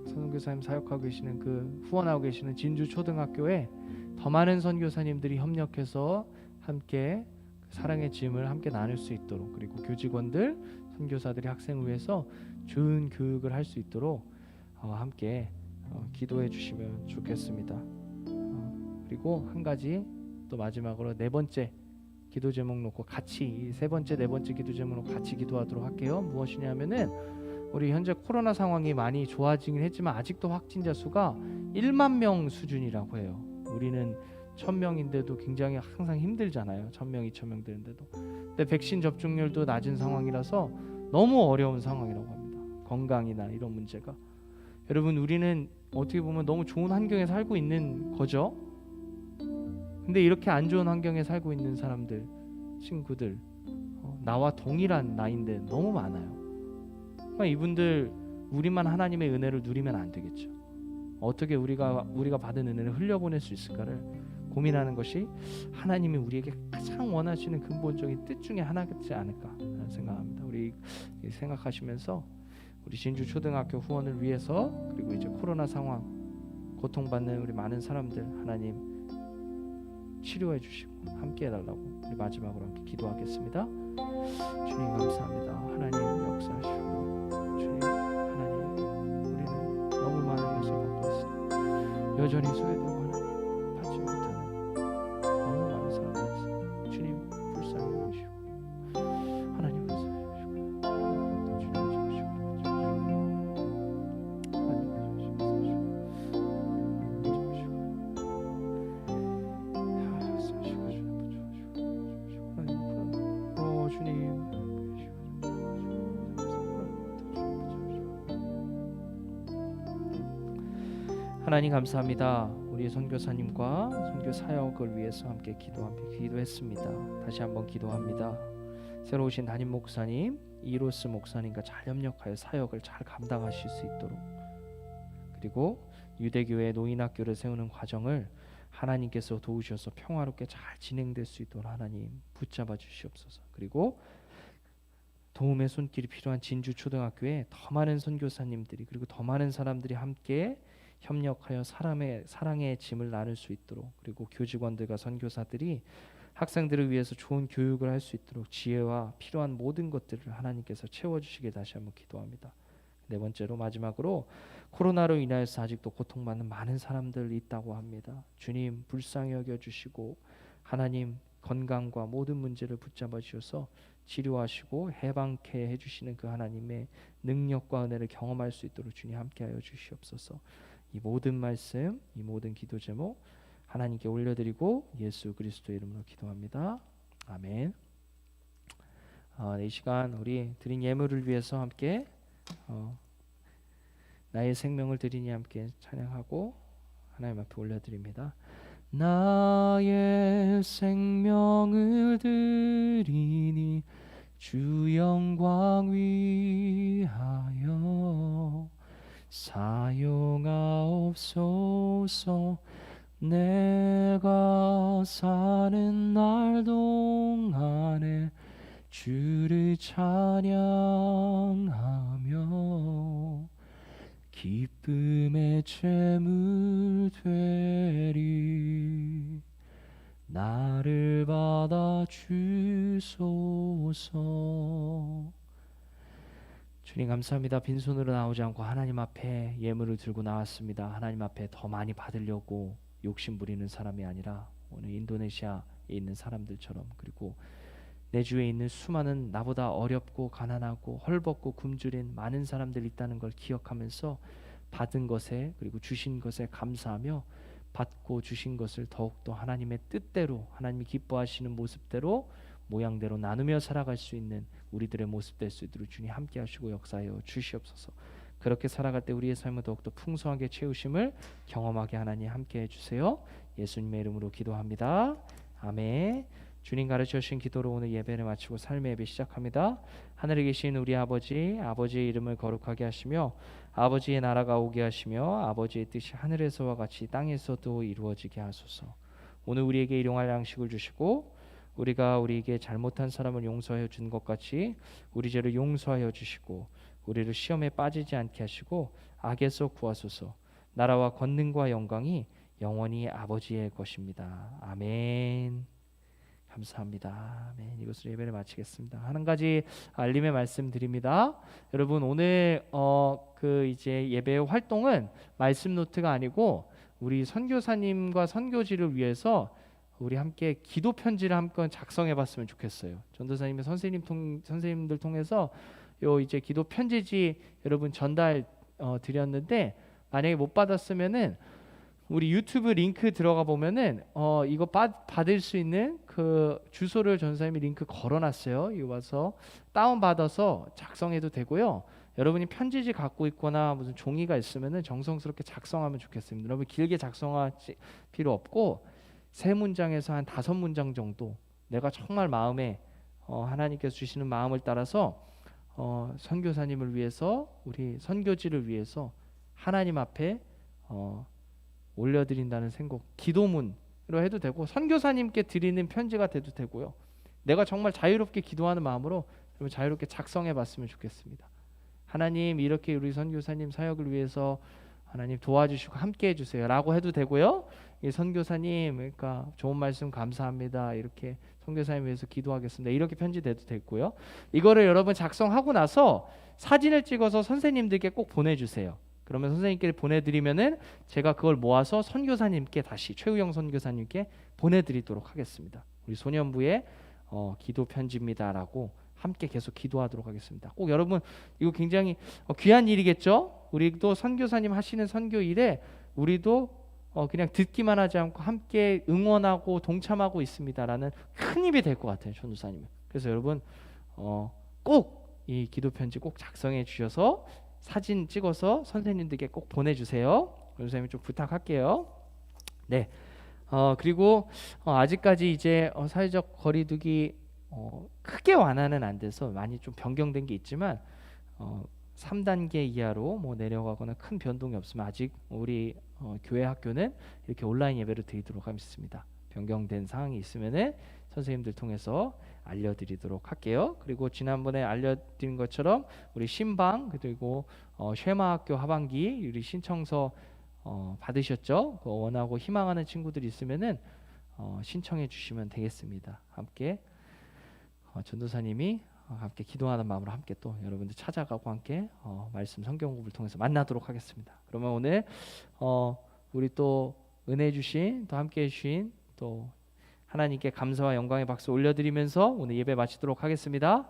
선교사님 사역하고 계시는 그 후원하고 계시는 진주 초등학교에 더 많은 선교사님들이 협력해서 함께 사랑의 짐을 함께 나눌 수 있도록 그리고 교직원들, 선교사들이 학생을 위해서 좋은 교육을 할 수 있도록 함께 기도해 주시면 좋겠습니다. 그리고 한 가지 또 마지막으로 네 번째 기도 제목 놓고 같이 세 번째 네 번째 기도 제목 놓고 같이 기도하도록 할게요. 무엇이냐면은 우리 현재 코로나 상황이 많이 좋아지긴 했지만 아직도 확진자 수가 1만 명 수준이라고 해요. 우리는 1000명인데도 굉장히 항상 힘들잖아요. 1000명, 2000명 되는데도. 근데 백신 접종률도 낮은 상황이라서 너무 어려운 상황이라고 합니다. 건강이나 이런 문제가. 여러분 우리는 어떻게 보면 너무 좋은 환경에 살고 있는 거죠. 근데 이렇게 안 좋은 환경에 살고 있는 사람들, 친구들 나와 동일한 나이인데 너무 많아요. 이분들 우리만 하나님의 은혜를 누리면 안 되겠죠. 어떻게 우리가 받은 은혜를 흘려보낼 수 있을까를 고민하는 것이 하나님이 우리에게 가장 원하시는 근본적인 뜻 중에 하나겠지 않을까 생각합니다. 우리 생각하시면서 우리 진주 초등학교 후원을 위해서, 그리고 이제 코로나 상황 고통받는 우리 많은 사람들 하나님 치료해 주시고 함께 해달라고 우리 마지막으로 함께 기도하겠습니다. 주님 감사합니다. 하나님 역사하시고 주님 하나님 우리는 너무 많은 것을 받고 있습니다. 여전히 소외되고 하나님 받지 못하는 너무 많은 사람들이 있습니다. 주님 불쌍히 여기시고 하나님 불쌍히 여기시고 주님 주시고 하나님 감사합니다. 우리 선교사님과 선교 사역을 위해서 함께 기도했습니다. 다시 한번 기도합니다. 새로 오신 담임 목사님, 이로스 목사님과 잘 협력하여 사역을 잘 감당하실 수 있도록, 그리고 유대교회 노인학교를 세우는 과정을 하나님께서 도우셔서 평화롭게 잘 진행될 수 있도록 하나님 붙잡아 주시옵소서. 그리고 도움의 손길이 필요한 진주 초등학교에 더 많은 선교사님들이, 그리고 더 많은 사람들이 함께 협력하여 사랑의 짐을 나눌 수 있도록, 그리고 교직원들과 선교사들이 학생들을 위해서 좋은 교육을 할 수 있도록 지혜와 필요한 모든 것들을 하나님께서 채워주시길 다시 한번 기도합니다. 네 번째로 마지막으로 코로나로 인하여서 아직도 고통받는 많은 사람들이 있다고 합니다. 주님 불쌍히 여겨주시고 하나님 건강과 모든 문제를 붙잡아 주셔서 치료하시고 해방케 해주시는 그 하나님의 능력과 은혜를 경험할 수 있도록 주님 함께하여 주시옵소서. 이 모든 말씀, 이 모든 기도 제목 하나님께 올려드리고 예수 그리스도의 이름으로 기도합니다. 아멘. 이 시간 우리 드린 예물을 위해서 함께 나의 생명을 드리니 함께 찬양하고 하나님 앞에 올려드립니다. 나의 생명을 드리니 주 영광 위하여 사용하옵소서. 내가 사는 날 동안에 주를 찬양하며 기쁨의 제물 되리. 나를 받아 주소서. 주님 감사합니다. 빈손으로 나오지 않고 하나님 앞에 예물을 들고 나왔습니다. 하나님 앞에 더 많이 받으려고 욕심 부리는 사람이 아니라 오늘 인도네시아에 있는 사람들처럼, 그리고 내 주위에 있는 수많은 나보다 어렵고 가난하고 헐벗고 굶주린 많은 사람들이 있다는 걸 기억하면서 받은 것에, 그리고 주신 것에 감사하며 받고 주신 것을 더욱더 하나님의 뜻대로, 하나님이 기뻐하시는 모습대로, 모양대로 나누며 살아갈 수 있는 우리들의 모습 될 수 있도록 주님 함께 하시고 역사하여 주시옵소서. 그렇게 살아갈 때 우리의 삶을 더욱더 풍성하게 채우심을 경험하게 하나님 함께 해주세요. 예수님의 이름으로 기도합니다. 아멘. 주님 가르쳐 주신 기도로 오늘 예배를 마치고 삶의 예배 시작합니다. 하늘에 계신 우리 아버지, 아버지의 이름을 거룩하게 하시며 아버지의 나라가 오게 하시며 아버지의 뜻이 하늘에서와 같이 땅에서도 이루어지게 하소서. 오늘 우리에게 일용할 양식을 주시고 우리가 우리에게 잘못한 사람을 용서하여 준 것 같이 우리 죄를 용서하여 주시고 우리를 시험에 빠지지 않게 하시고 악에서 구하소서. 나라와 권능과 영광이 영원히 아버지의 것입니다. 아멘. 감사합니다. 아멘. 이것으로 예배를 마치겠습니다. 한 가지 알림의 말씀 드립니다. 여러분 오늘 이제 예배 활동은 말씀 노트가 아니고 우리 선교사님과 선교지를 위해서 우리 함께 기도 편지를 한번 작성해 봤으면 좋겠어요. 전도사님의 선생님들 통해서 요 이제 기도 편지지 여러분 전달 드렸는데 만약에 못 받았으면은 우리 유튜브 링크 들어가 보면은 이거 받을 수 있는 그 주소를 전도사님이 링크 걸어놨어요. 이거 와서 다운 받아서 작성해도 되고요. 여러분이 편지지 갖고 있거나 무슨 종이가 있으면은 정성스럽게 작성하면 좋겠습니다. 여러분 길게 작성할 필요 없고 3문장에서 한 5문장 정도 내가 정말 마음에 하나님께서 주시는 마음을 따라서 선교사님을 위해서 우리 선교지를 위해서 하나님 앞에 올려드린다는 생각, 기도문으로 해도 되고 선교사님께 드리는 편지가 돼도 되고요. 내가 정말 자유롭게 기도하는 마음으로 여러분 자유롭게 작성해 봤으면 좋겠습니다. 하나님 이렇게 우리 선교사님 사역을 위해서 하나님 도와주시고 함께 해주세요 라고 해도 되고요. 이 선교사님 그러니까 좋은 말씀 감사합니다. 이렇게 선교사님 위해서 기도하겠습니다. 이렇게 편지 돼도 되고요. 이거를 여러분 작성하고 나서 사진을 찍어서 선생님들께 꼭 보내주세요. 그러면 선생님께 보내드리면은 제가 그걸 모아서 선교사님께 다시 최우영 선교사님께 보내드리도록 하겠습니다. 우리 소년부의 기도 편지입니다라고 함께 계속 기도하도록 하겠습니다. 꼭 여러분 이거 굉장히 귀한 일이겠죠? 우리도 선교사님 하시는 선교 일에 우리도 그냥 듣기만 하지 않고 함께 응원하고 동참하고 있습니다라는 큰 힘이 될 것 같아요, 전도사님은. 그래서 여러분 꼭 이 기도 편지 꼭 작성해 주셔서 사진 찍어서 선생님들께 꼭 보내주세요. 전도사님이 좀 부탁할게요. 네. 그리고 아직까지 이제 사회적 거리두기 크게 완화는 안 돼서 많이 좀 변경된 게 있지만 3단계 이하로 뭐 내려가거나 큰 변동이 없으면 아직 우리 교회 학교는 이렇게 온라인 예배를 드리도록 하겠습니다. 변경된 사항이 있으면은 선생님들 통해서 알려드리도록 할게요. 그리고 지난번에 알려드린 것처럼 우리 신방 그리고 쉐마학교 하반기 우리 신청서 받으셨죠? 원하고 희망하는 친구들이 있으면은 신청해 주시면 되겠습니다. 함께 전도사님이 함께 기도하는 마음으로 함께 또 여러분들 찾아가고 함께 말씀 성경 공부를 통해서 만나도록 하겠습니다. 그러면 오늘 우리 또 은혜 주신 또 함께 해주신 또 하나님께 감사와 영광의 박수 올려드리면서 오늘 예배 마치도록 하겠습니다.